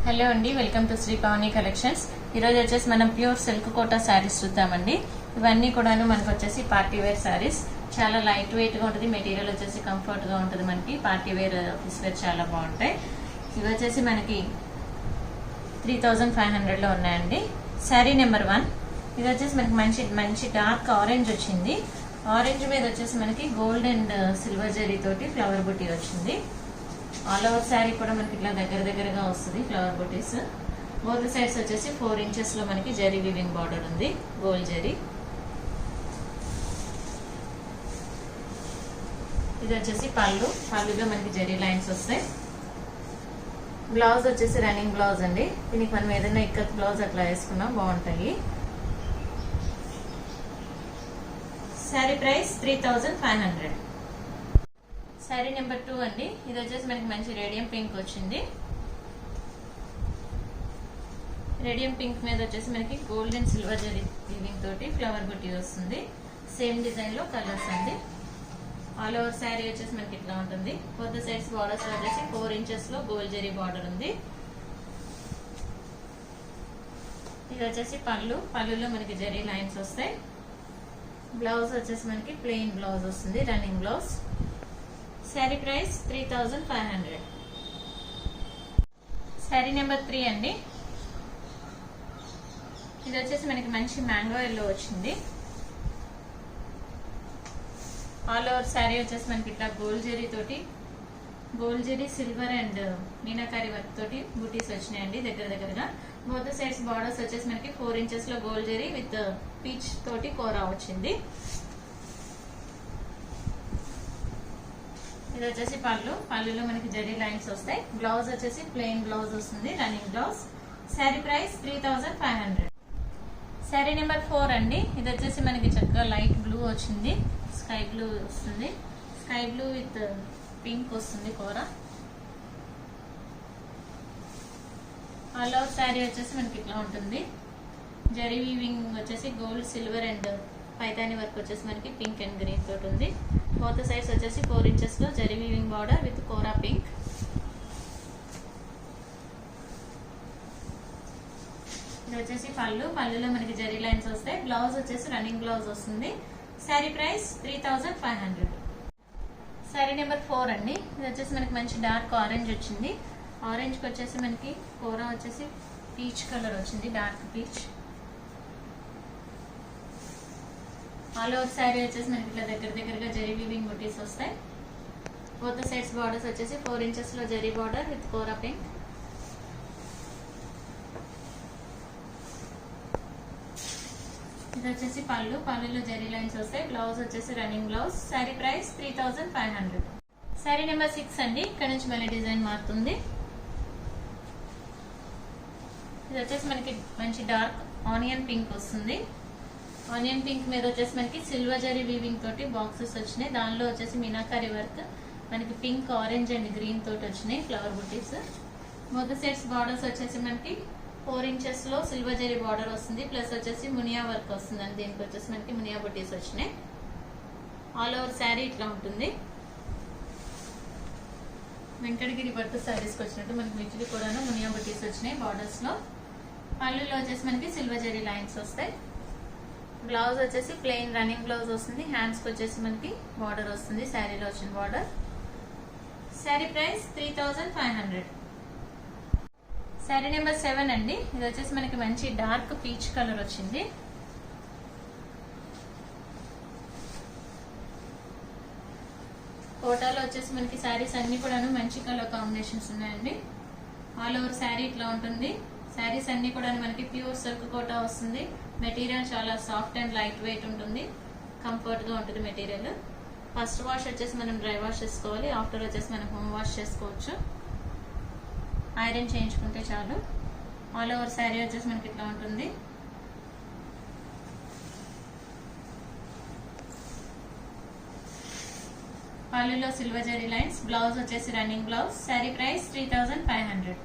Hello అండి, welcome to Shri పవని collections. ఈరోజు వచ్చేసి మనం ప్యూర్ సిల్క్ కోటా శారీస్ చూద్దామండి. ఇవన్నీ కూడాను మనకు వచ్చేసి పార్టీ వేర్ శారీస్. చాలా లైట్ వెయిట్ గా ఉంటుంది. మెటీరియల్ వచ్చేసి కంఫర్ట్ గా ఉంటుంది. మనకి పార్టీ వేర్, ఆఫీస్ వేర్ చాలా బాగుంటాయి. ఇవి వచ్చేసి మనకి 3500 లో ఉన్నాయండి. శారీ నెంబర్ 1. ఇది వచ్చేసి మనకి మంచి డార్క్ ఆరెంజ్ వచ్చింది. ఆరెంజ్ మీద వచ్చేసి మనకి గోల్డ్ అండ్ సిల్వర్ జరీ తోటి ఫ్లవర్ బుటీ వచ్చింది. ఆల్ ఓవర్ శారీ కూడా మనకి ఇట్లా దగ్గరగా వస్తుంది ఫ్లవర్ బుటీస్. బోత్ సైడ్స్ వచ్చేసి 4 ఇంచెస్ లో మనకి జరీ వీవింగ్ బార్డర్ ఉంది, గోల్డ్ జరీ. ఇది వచ్చేసి పళ్ళులో మనకి జరీ లైన్స్ వస్తాయి. బ్లౌజ్ వచ్చేసి రన్నింగ్ బ్లౌజ్ అండి. దీనికి మనం ఏదైనా ఇక్కత్ బ్లౌజ్ అట్లా వేసుకున్నా బాగుంటాయి. శారీ ప్రైస్ 3500. శారీ నెంబర్ 2 అండి. ఇది వచ్చేసి మనకి మంచి రేడియం పింక్ వచ్చింది. రేడియం పింక్ మీద వచ్చేసి మనకి gold and silver zari weaving తోటి ఫ్లవర్ బుటీ వస్తుంది. సేమ్ డిజైన్ లో కలర్స్ అండి. ఆల్ ఓవర్ శారీ వచ్చేసి మనకి ఇట్లా ఉంటుంది. బోత్ సైడ్స్ బార్డర్స్ వచ్చేసి 4 ఇంచెస్ లో గోల్డ్ జరీ బార్డర్ ఉంది. ఇది వచ్చేసి పళ్ళులో మనకి జరీ లైన్స్ వస్తాయి. బ్లౌజ్ వచ్చేసి మనకి ప్లెయిన్ బ్లౌజ్ వస్తుంది, running blouse. Sari price 3500. Sari number 3 అండి. ఇది వచ్చేసి మనకి మంచి మ్యాంగో ఎల్లో వచ్చింది. ఆల్ ఓవర్ శారీ వచ్చేసి మనకి ఇట్లా gold zari silver and meenakari work తోటి బూటీస్ వచ్చినాయండి దగ్గరగా. బోత్ సైడ్స్ బార్డర్స్ వచ్చేసి మనకి 4 ఇంచెస్ లో గోల్డ్ జరీ విత్ పీచ్ తోటి కోరా వచ్చింది. ఇది వచ్చేసి పళ్ళులో మనకి జరీ లైన్స్ వస్తాయి. బ్లౌజ్ వచ్చేసి ప్లెయిన్ బ్లౌజ్ వస్తుంది, running blouse. Sari price 3500. Sari number 4 అండి. ఇది వచ్చేసి మనకి చక్కగా లైట్ బ్లూ వచ్చింది, స్కై బ్లూ వస్తుంది. స్కై బ్లూ విత్ పింక్ వస్తుంది కూర. ఆల్ ఓవర్ శారీ వచ్చేసి మనకి ఇట్లా ఉంటుంది. జరీ వీవింగ్ వచ్చేసి gold silver and Paithani work వచ్చేసి మనకి పింక్ అండ్ గ్రీన్ తోటి ఉంది. బోత్ సైడ్స్ వచ్చేసి 4 ఇంచెస్ లో zari weaving border with kora pink. ఇది వచ్చేసి పళ్ళులో మనకి జరీ లైన్స్ వస్తాయి. బ్లౌజ్ వచ్చేసి రన్నింగ్ బ్లౌజ్ వస్తుంది. శారీ ప్రైస్ 3500. శారీ నెంబర్ 4 అండి. ఇది వచ్చేసి మనకి మంచి డార్క్ ఆరెంజ్ వచ్చింది. ఆరెంజ్ కి వచ్చేసి మనకి కోరా వచ్చేసి పీచ్ కలర్ వచ్చింది, dark peach. All over sari వచ్చేసి మనకి ఇట్లా దగ్గరగా జరీ వీవింగ్ బుటీస్ వస్తాయి. బోత్ సైడ్స్ బార్డర్స్ వచ్చేసి 4 ఇంచెస్ లో zari border with kora pink. ఇది వచ్చేసి పళ్ళులో జరీ లైన్స్ వస్తాయి. బ్లౌజ్ వచ్చేసి running blouse. Sari price 3500. Sari number 6 అండి. ఇక్కడ నుంచి మళ్ళీ డిజైన్ మారుతుంది. ఇది వచ్చేసి మనకి మంచి డార్క్ ఆనియన్ పింక్ వస్తుంది. ఆనియన్ పింక్ మీద వచ్చేసి మనకి సిల్వర్ జరీ వీవింగ్ తోటి బాక్సెస్ వచ్చినాయి. దానిలో వచ్చేసి మీనాకారి వర్క్ మనకి పింక్, ఆరెంజ్ అండ్ గ్రీన్ తోటి వచ్చినాయి ఫ్లవర్ బుటీస్. బోత్ సైడ్స్ బార్డర్స్ వచ్చేసి మనకి 4 ఇంచెస్ లో సిల్వర్ జరీ బార్డర్ వస్తుంది. ప్లస్ వచ్చేసి మునియా వర్క్ వస్తుంది అండి. దీనికి వచ్చేసి మనకి మునియా బుటీస్ వచ్చినాయి. ఆల్ ఓవర్ శారీ ఇట్లా ఉంటుంది. వెంకటగిరి పట్టు శారీస్కి వచ్చినట్టు మనకి వీటికి కూడా మునియా బుటీస్ వచ్చినాయి బార్డర్స్ లో. పళ్ళులో వచ్చేసి మనకి సిల్వర్ జరీ లైన్స్ వస్తాయి. బ్లౌజ్ వచ్చేసి ప్లెయిన్ రన్నింగ్ బ్లౌజ్ వస్తుంది. హ్యాండ్స్ కి వచ్చేసి మనకి బార్డర్ వస్తుంది, శారీలో వచ్చిన border. Sari price 3500. Sari number 7 అండి. ఇది వచ్చేసి మనకి మంచి డార్క్ పీచ్ కలర్ వచ్చింది. కోటాలో వచ్చేసి మనకి శారీస్ అన్ని కూడా మంచి కలర్ కాంబినేషన్స్ ఉన్నాయండి. ఆల్ ఓవర్ శారీ ఇట్లా ఉంటుంది. శారీస్ అన్ని కూడా మనకి ప్యూర్ సిల్క్ కోటా వస్తుంది. మెటీరియల్ చాలా సాఫ్ట్ అండ్ లైట్ వెయిట్ ఉంటుంది, కంఫర్ట్ గా ఉంటుంది మెటీరియల్. ఫస్ట్ వాష్ వచ్చేసి మనం డ్రై వాష్ చేసుకోవాలి. ఆఫ్టర్ వచ్చేసి మనం హోమ్ వాష్ చేసుకోవచ్చు, ఐరన్ చేయించుకుంటే చాలు. ఆల్ ఓవర్ శారీ వచ్చేసి మనకి ఇట్లా ఉంటుంది. పళ్ళులో సిల్వర్ జరీ లైన్స్. బ్లౌజ్ వచ్చేసి running blouse. Sari price 3500.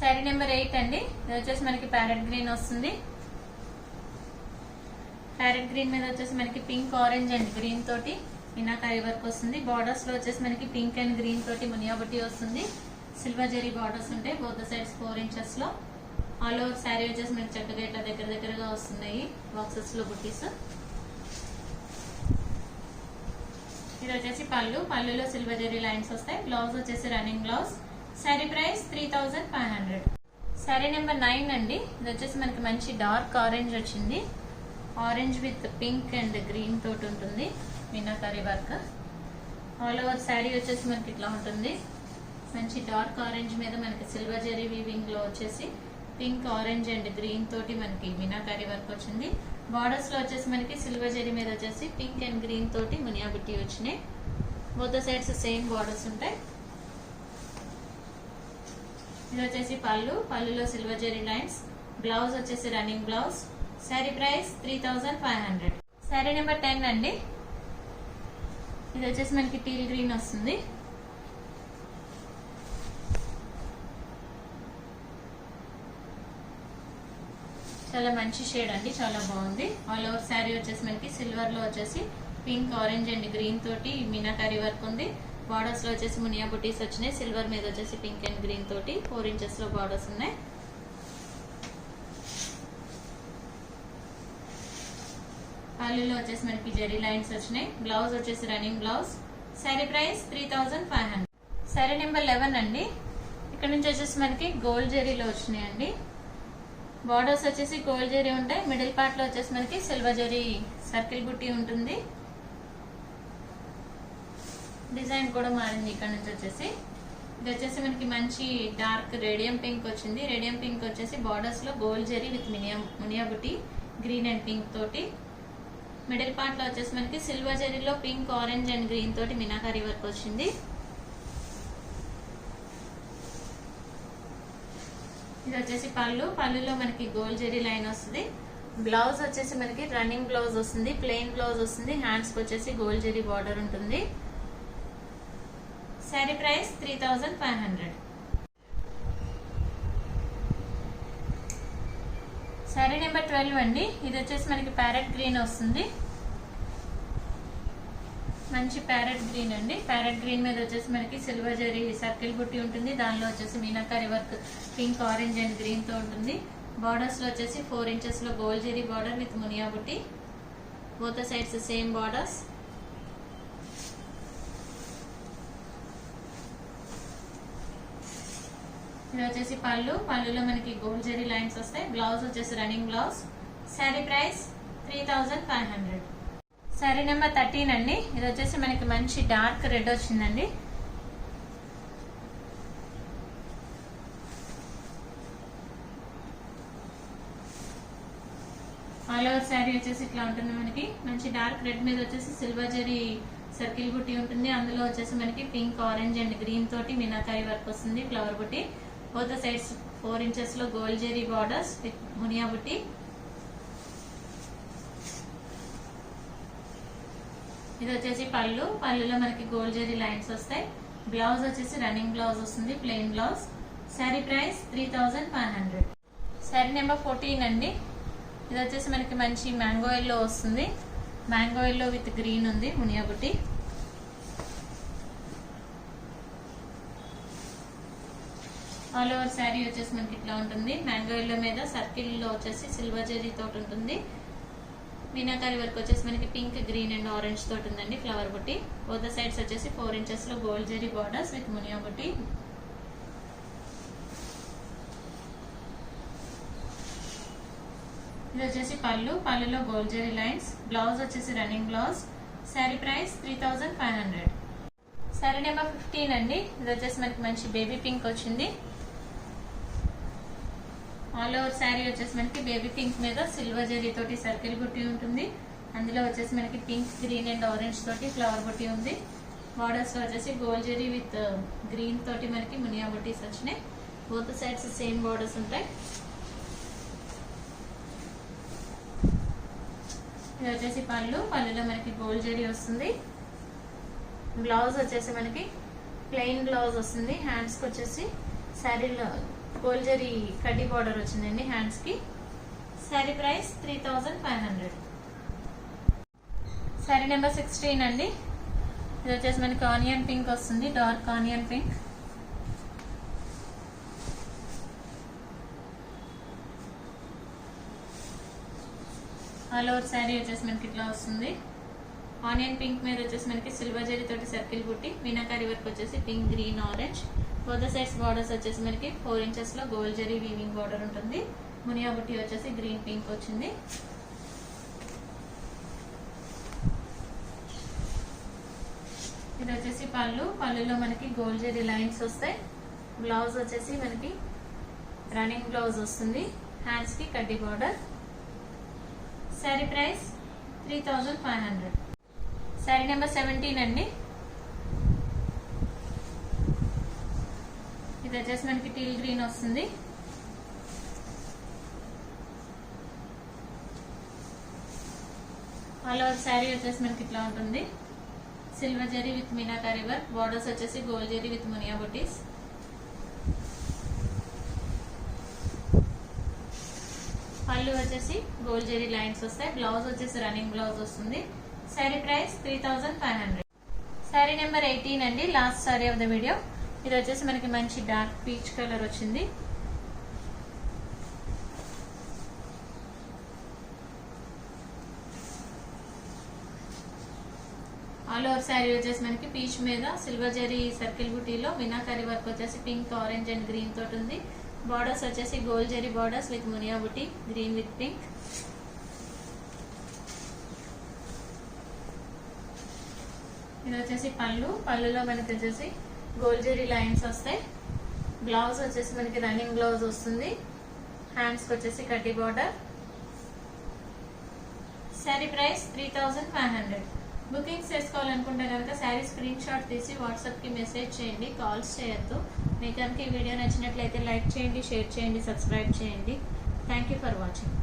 Sari number 8 అండి. ఇది వచ్చేసి మనకి ప్యారెట్ గ్రీన్ వస్తుంది. ప్యారెట్ గ్రీన్ మీద వచ్చేసి మనకి పింక్, ఆరెంజ్ అండ్ గ్రీన్ తోటి మీనాకారి వర్క్ వస్తుంది. బార్డర్స్ లో వచ్చేసి మనకి పింక్ అండ్ గ్రీన్ తోటి మునియా బుట్టి వస్తుంది. సిల్వర్ జరీ బార్డర్స్ ఉంటాయి బోత్ సైడ్స్ 4 ఇంచెస్ లో. ఆల్ ఓవర్ శారీ వచ్చేసి మనకి చక్కగా ఇట్లా దగ్గర దగ్గరగా వస్తున్నాయి బాక్సెస్ లో బుట్టీస్. ఇది వచ్చేసి పళ్ళులో సిల్వర్ జరీ లైన్స్ వస్తాయి. బ్లౌజ్ వచ్చేసి running blouse. Sari price 3500. Sari number 9 అండి. ఇది వచ్చేసి మనకి మంచి డార్క్ ఆరెంజ్ వచ్చింది. Orange with pink and green తోటి ఉంటుంది meenakari work. All over sari వచ్చేసి మనకి ఇట్లా ఉంటుంది. మంచి డార్క్ ఆరెంజ్ మీద మనకి సిల్వర్ జరీ వీవింగ్ లో వచ్చేసి పింక్ ఆరెంజ్ అండ్ గ్రీన్ తోటి మనకి మీనాకరీ వర్క్ వచ్చింది. బార్డర్స్ లో వచ్చేసి మనకి సిల్వర్ జరీ మీద వచ్చేసి పింక్ అండ్ గ్రీన్ తోటి మునియా బుట్టి వచ్చినాయి. బోత్ సైడ్స్ సేమ్ బార్డర్స్ ఉంటాయి. ఇది వచ్చేసి పళ్ళులో సిల్వర్ జరీ లైన్స్. బ్లౌజ్ వచ్చేసి running blouse. Sari price 3500. Sari number 10 అండి. ఇది వచ్చేసి మనకి టీల్ గ్రీన్ వస్తుంది. చాలా మంచి షేడ్ అండి, చాలా బాగుంది. ఆల్ ఓవర్ శారీ వచ్చేసి మనకి సిల్వర్ లో వచ్చేసి పింక్ ఆరెంజ్ అండ్ గ్రీన్ తోటి మీనాకరీ వర్క్ ఉంది. బార్డర్స్ లో వచ్చేసి మునియా బుటీస్ వచ్చినాయి. సిల్వర్ మీద వచ్చేసి పింక్ అండ్ గ్రీన్ తోటి 4 ఇంచెస్ లో బార్డర్స్ ఉన్నాయి. పళ్ళులో వచ్చేసి మనకి జరీ లైన్స్ వచ్చినాయి. బ్లౌజ్ వచ్చేసి running blouse. Sari price 3500. Sari number 11 అండి. ఇక్కడ నుంచి వచ్చేసి మనకి గోల్డ్ జరీలో వచ్చినాయండి. బార్డర్స్ వచ్చేసి గోల్డ్ జరీ ఉంటాయి. మిడిల్ పార్ట్ లో వచ్చేసి మనకి సిల్వర్ జరీ సర్కిల్ బుట్టి ఉంటుంది. డిజైన్ కూడా మారింది ఇక్కడ నుంచి వచ్చేసి. ఇది వచ్చేసి మనకి మంచి డార్క్ రేడియం పింక్ వచ్చింది. రేడియం పింక్ వచ్చేసి బార్డర్స్ లో గోల్డ్ జరీ విత్ మునియా బుట్టి గ్రీన్ అండ్ పింక్ తోటి. మిడిల్ పార్ట్ లో వచ్చేసి మనకి సిల్వర్ జరీలో పింక్ ఆరెంజ్ అండ్ గ్రీన్ తోటి మీనాకరీ వర్క్ వచ్చింది. ఇది వచ్చేసి పళ్ళులో మనకి గోల్డ్ జరీ లైన్ వస్తుంది. బ్లౌజ్ వచ్చేసి మనకి రన్నింగ్ బ్లౌజ్ వస్తుంది. ప్లెయిన్ బ్లౌజ్ వస్తుంది. హ్యాండ్స్ కి వచ్చేసి గోల్డ్ జరీ బార్డర్ ఉంటుంది. శారీ ప్రైస్ 3500. శారీ నెంబర్ 12 అండి. ఇది వచ్చేసి మనకి ప్యారెట్ గ్రీన్ వస్తుంది. మంచి ప్యారెట్ గ్రీన్ అండి. ప్యారెట్ గ్రీన్ మీద వచ్చేసి మనకి సిల్వర్ జరీ సర్కిల్ బుట్టి ఉంటుంది. దానిలో వచ్చేసి meenakari work pink orange and green తో ఉంటుంది. బార్డర్స్ లో వచ్చేసి 4 ఇంచెస్ లో గోల్డ్ జరీ బార్డర్ విత్ మునియా బుట్టి. Both sides same borders. ఇది వచ్చేసి పళ్ళులో మనకి గోల్డ్ జరీ లైన్స్ వస్తాయి. బ్లౌజ్ వచ్చేసి running blouse. Sari price 3500. Sari number 13 అండి. ఇది వచ్చేసి మనకి మంచి డార్క్ రెడ్ వచ్చిందండి. ఆల్ ఓవర్ శారీ వచ్చేసి ఇట్లా ఉంటుంది. మనకి మంచి డార్క్ రెడ్ మీద వచ్చేసి సిల్వర్ జరీ సర్కిల్ బుట్టి ఉంటుంది. అందులో వచ్చేసి మనకి పింక్ ఆరెంజ్ అండ్ గ్రీన్ తోటి మీనాకరీ వర్క్ వస్తుంది. ఫ్లవర్ బుట్టి. బోత్ సైడ్స్ 4 ఇంచెస్ లో గోల్డ్ జరీ బార్డర్స్ విత్ మునియా బుట్టి. ఇది వచ్చేసి పళ్ళులో మనకి గోల్డ్ జరీ లైన్స్ వస్తాయి. బ్లౌజ్ వచ్చేసి రన్నింగ్ బ్లౌజ్ వస్తుంది. Plain blouse. Sari price 3500. Sari number 14 అండి. ఇది వచ్చేసి మనకి మంచి మ్యాంగో ఎల్లో వస్తుంది. మ్యాంగో ఎల్లో విత్ గ్రీన్ ఉంది మునియా బుట్టి. ఆల్ ఓవర్ శారీ వచ్చేసి మనకి ఇట్లా ఉంటుంది. మ్యాంగో ఎల్లో మీద సర్కిల్ లో వచ్చేసి సిల్వర్ జరీ తోటి ఉంటుంది. మీనాకరీ వర్క్ వచ్చేసి మనకి పింక్ గ్రీన్ అండ్ ఆరెంజ్ తోటి ఉందండి. ఫ్లవర్ బుట్టి. బోత్ సైడ్స్ వచ్చేసి 4 ఇంచెస్ లో గోల్డ్ జరీ బార్డర్స్ విత్ మునియా బుట్టి. ఇది వచ్చేసి పళ్ళులో గోల్డ్ జరీ లైన్స్. బ్లౌజ్ వచ్చేసి running blouse. Sari price 3500. Sari number 15 అండి. ఇది వచ్చేసి మనకి మంచి బేబీ పింక్ వచ్చింది. ఆల్ ఓవర్ శారీ వచ్చేసి మనకి బేబీ పింక్ మీద సిల్వర్ జరీ తోటి సర్కిల్ బుట్టి ఉంటుంది. అందులో వచ్చేసి మనకి పింక్ గ్రీన్ అండ్ ఆరెంజ్ తోటి ఫ్లవర్ బుట్టి ఉంది. బార్డర్స్ లో వచ్చేసి గోల్డ్ జరీ విత్ గ్రీన్ తోటి మనకి మునియా బుట్టీస్ వచ్చినాయి. బోత్ సైడ్స్ సేమ్ బార్డర్స్ ఉంటాయి. ఇది వచ్చేసి పళ్ళులో మనకి గోల్డ్ జరీ వస్తుంది. బ్లౌజ్ వచ్చేసి మనకి ప్లెయిన్ బ్లౌజ్ వస్తుంది. హ్యాండ్స్ కి వచ్చేసి శారీలో గోల్డ్ జరీ కడ్డీ బార్డర్ వచ్చిందండి హ్యాండ్స్ కి. శారీ ప్రైస్ 3500. శారీ నెంబర్ 16 అండి. ఇది వచ్చేసి మనకి ఆనియన్ పింక్ వస్తుంది. Dark onion pink. All over sari వచ్చేసి మనకి ఇట్లా వస్తుంది. ఆనియన్ పింక్ మీద వచ్చేసి మనకి సిల్వర్ జరీ తోటి సర్కిల్ బుట్టి, మీనాకారి వర్క్ వచ్చేసి pink, green, orange. Both sides borders వచ్చేసి మనకి 4 inches లో గోల్డ్ జరీ వీవింగ్ బార్డర్ ఉంటుంది. మునియా బుట్టి వచ్చేసి గ్రీన్ పింక్ వచ్చింది. ఇది వచ్చేసి పళ్ళులో మనకి గోల్డ్ జరీ లైన్స్ వస్తాయి. బ్లౌజ్ వచ్చేసి మనకి రన్నింగ్ బ్లౌజ్ వస్తుంది. హ్యాండ్స్ కి కడ్డీ border. Sari price 3500. Sari number 17 అండి. ఇది వచ్చేసి మనకి టీల్ గ్రీన్ వస్తుంది. ఆల్ ఓవర్ శారీ వచ్చేసి మనకి ఇట్లా ఉంటుంది. Silver zari with meenakari work. Borders వచ్చేసి గోల్డ్ జరీ విత్ మునియా బుటీస్. పళ్ళు వచ్చేసి గోల్డ్ జరీ లైన్స్ వస్తాయి. బ్లౌజ్ వచ్చేసి రన్నింగ్ బ్లౌజ్ వస్తుంది. శారీ ప్రైస్ 3500. శారీ నెంబర్ 18 అండి. Last sari of the video. ఇది వచ్చేసి మనకి మంచి డార్క్ పీచ్ కలర్ వచ్చింది. ఆల్ ఓవర్ శారీ వచ్చేసి మనకి పీచ్ మీద సిల్వర్ జరీ సర్కిల్ బుటీలో మీనాకారి వర్క్ వచ్చేసి పింక్, ఆరెంజ్ అండ్ గ్రీన్ తోటి ఉంది. బార్డర్స్ వచ్చేసి గోల్డ్ జరీ బార్డర్స్ విత్ మునియా బుటీ, గ్రీన్ విత్ పింక్. ఇది వచ్చేసి పళ్ళులో మనకి వచ్చేసి గోల్డ్ జరీ లైన్స్ వస్తాయి. బ్లౌజ్ వచ్చేసి మనకి రన్నింగ్ బ్లౌజ్ వస్తుంది. హ్యాండ్స్ వచ్చేసి కడ్డీ బార్డర్. శారీ ప్రైస్ 3500. బుకింగ్స్ చేసుకోవాలనుకుంటే కనుక శారీ స్క్రీన్ షాట్ తీసి వాట్సాప్కి మెసేజ్ చేయండి, కాల్స్ చేయొద్దు. మీకు కనుక ఈ వీడియో నచ్చినట్లయితే లైక్ చేయండి, షేర్ చేయండి, సబ్స్క్రైబ్ చేయండి. Thank you for watching.